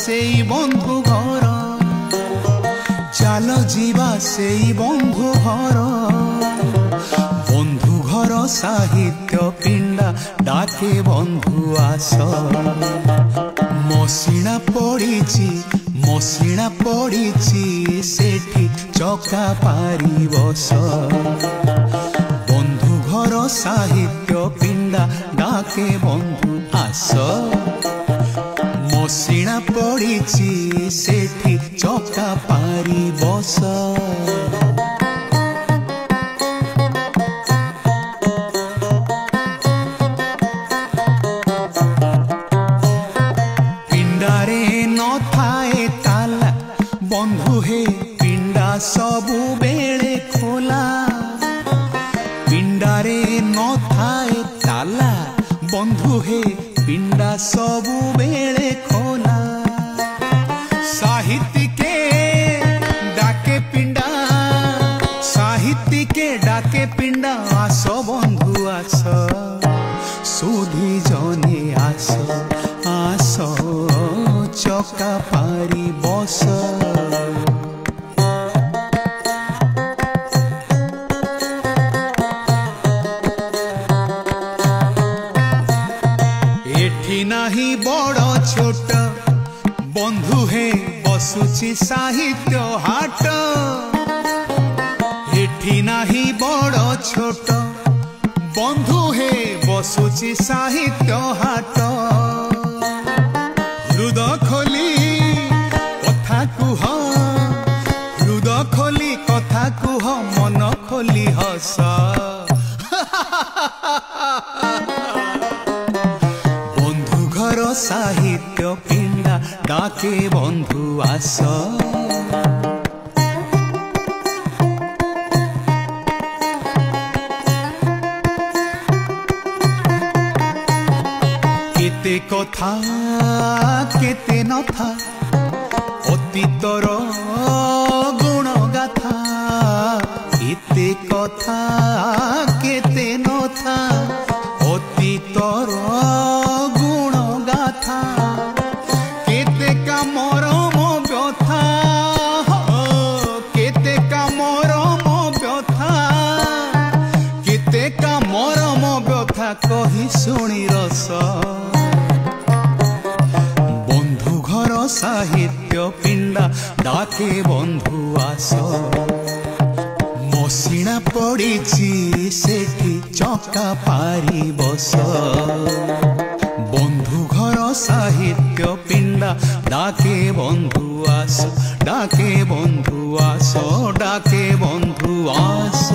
सेई बंधु घर चाल जीवा सेई बंधु घर बंधु घर साहित्य पिंडा डाके बंधु आस मसिणा पड़ीची सेठी चका पारी बस बंधु घर साहित्य पिंडा डाके बंधु आस मसिणा पड़ीची सेठी चका पारी बस पिंडारे न थाए ताला बंधु हे पिंडा सबु बेले खोला पिंडारे न थाए ताला बंधु हे पिंडा सबु बेले खोला साहित्यिके डाके पिंडा आस बंधु आस सुधी जने आस आस चका पारी बस एठी नाही बड़ छोट बंधु हे बसुची साहित्य हाट एठी नाही बड़ छोट बंधु हे बसुची साहित्य हाट हृदय खोली कथा कुह मन खोली हस बंधु घर साहित्य पिंडा डाके बंधु आस केते कथा केते नथा अतीतर गुण गाथा केते कथा केते नथा अतीतर गुण गाथा केते का मरम व्यथा केते का मरम व्यथा केते का मरम व्यथा कही शुणी रस बंधु घर साहित्य पिंडा डाके बंधु आस मसिणा पड़ीची सेठी चका पारी बस बंधु घर साहित्य पिंडा डाके बंधु आस डाके बंधु आस डाके बंधु आस।